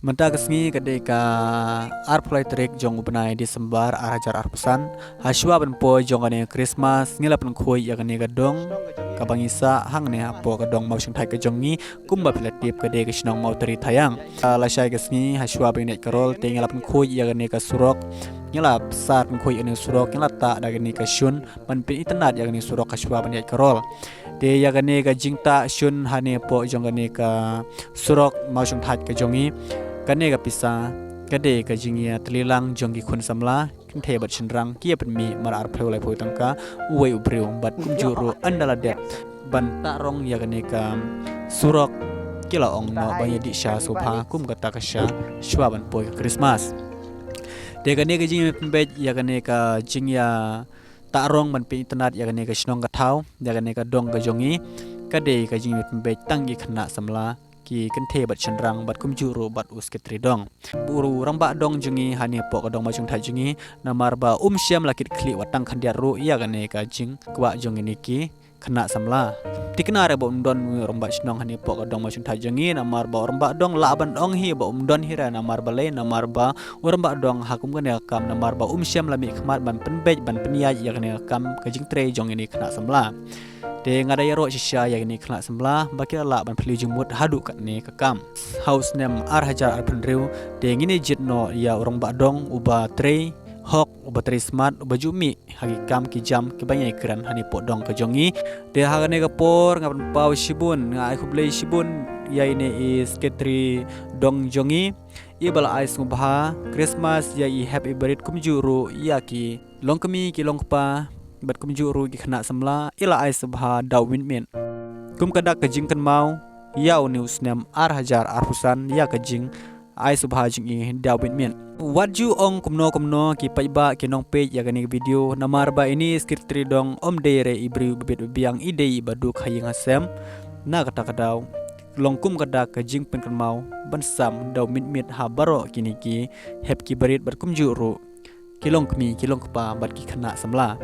Menta kesngi ketika arplay trik jong benai Desember arajar arpusan haswa benpo jong ane Christmas ngila pen khoi ya gane gadong kabangisa hang ne apo gadong mau sing thai ke jongi kumba pilatip kede ke sinong mau teri tayang la syai kesngi haswa ben nek karol te ngila pen khoi ya gane ka surok ngila sat pen khoi ane surok ngila ta da gane ka shun man pin internet ya gane surok haswa ben nek karol te ya gane ka jingta shun hane po jong gane ka surok mau sing thai ke jongi kane ga pisa kade ka jingia telilang jonggi khun samla kinthe bat chinrang kia pen mi mar ar pheu lai phoi tangka uwei ubreu bat kumjuru andala det ban ta rong ya kane ka surok kila ong no banya di sha sopa kum kata ka sha shwa ban poi Christmas de kane ka jingia pen bet ya kane ka jingia ta rong ban pe internet ya kane ka shnong ka thau ya kane ka dong ka jongi kade ka jingia pen bet tangi khna samla ki kenthe bat chenrang bat kumjuru bat usketri dong buru ramba dong jungi hani po dong ma chung thai jungi namar ba syam lakit kli watang khandiar ru ya gane ka jing kwa jungi niki khna samla tikna re bo don ramba chnong hani po dong ma chung thai jungi namar ba ramba dong la ban ong hi ba don hira namar ba le namar ba ramba dong hakum gane kam namar ba syam lami khmat ban penbej ban penya ya gane kam ka jing tre jong ini khna samla de ngada yaro shisha ya ni khla samla bakila la ban phli jumut hadu kat ne ka kam house nem ar hajar ar penreu de ngini jitno ya orang ba dong uba tre hok uba tre smart uba jumi hagi kam ki jam ki banyai kran hani po dong ka jongi de hagane ka por ngapan pau shibun ngai khublei shibun ya ini is ketri dong jongi ibala ais ngubha Christmas ya i happy birthday kumjuru ya ki longkemi ki longpa bat kumjuru ki khna samla ila ai subha dawin min kum kada kajing kan mau yaw news nem ar hajar ar husan ya kajing ai subha jing i dawin min what you ong kumno ki paiba ki nong page ya gani video namar ba ini skritri dong dere ibri bebet biang ide baduk haying hasem na kata kadaw longkum kada kajing pen kan mau bansam dawin min ha baro kini ki hep ki barit bat kumjuru kilong kmi kilong kpa bat ki khna samla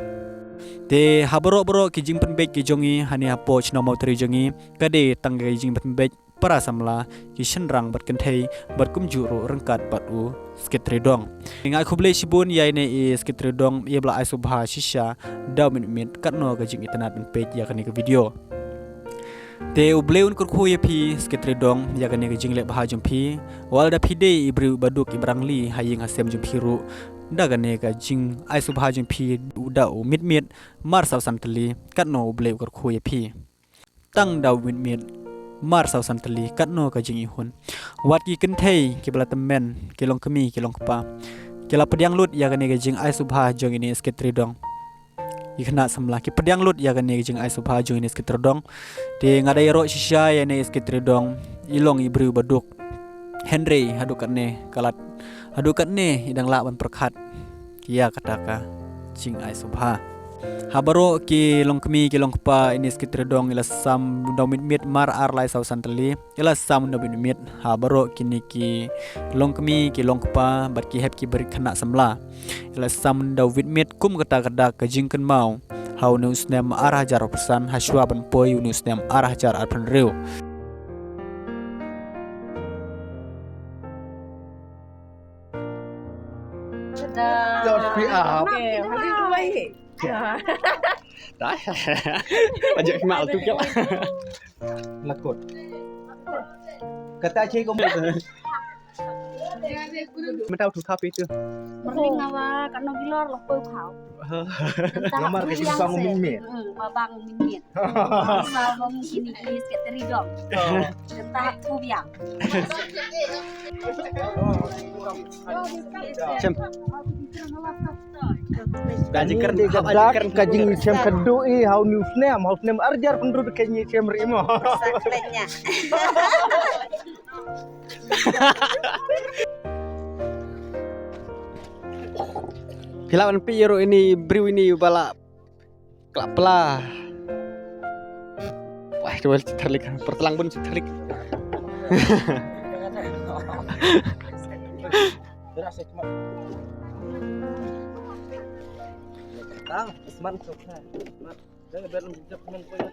te haboro boro ki jing penbek ki jongi hani hapo chno mau tri jongi kade tanggai jing penbek para samla ki shenrang bat kenthei bat kumjuru rengkat bat u sketri dong ngai khuble shibun yaine i sketri dong yebla ai subha shisha daw min katno ga jing internet penbek ya kani ke video te ubleun kur khu ye phi sketri dong ya kani ke jing le bha jumpi walda phide ibru baduk ibrangli haying hasem jumpiru dagane ka jing ai subha jing phi uda u mit mar saw santali katno ble kor khoye phi tang daw mit mar saw santali katno ka jing ihun wat ki kenthei ki blatamen ki long kemi ki long pa ki la pediang lut ya gane ka jing ai subha jong ini sketri dong ikhna samla ki pediang lut ya gane ka jing ai subha jong ini sketri dong de ngada yaro shisha ya ne sketri dong ilong ibru baduk Henry hadukat ne kalat hadukat ne idang la ban perkhat kia kataka jing ai subha habaro ki longkemi ki longpa ini skitri dong ila sam domit mit mar ar lai saw santali ila sam domit mit habaro kini ki longkemi ki longpa bat ki hep ki beri khana samla ila sam dawit mit kum kata ka jing kan mau hau news nem ar hajar pesan haswa ban poi news nem ar hajar ar penreu Oke, mari mulai. Đấy. Bạn dạy mạo tôi kéo. Là cột. Kata chơi công việc. Mình tao thủ tháp itu. Mending ngawa kan gilor loh pau kau. Nomor ke sing bangun minit. Babang minit. Babang kini kini seketeri dong. Entah tu biang. Cem. Kajing di gadak kajing cem kedui hau newsnem arjar penduduk kenyi cem rimo. Saklenya. Hilawan piro ini briu ini bala kelapla. Wah, coba citelik pertelang pun citelik. Tahu, seman suka. Jangan biar lebih cepat menang poin.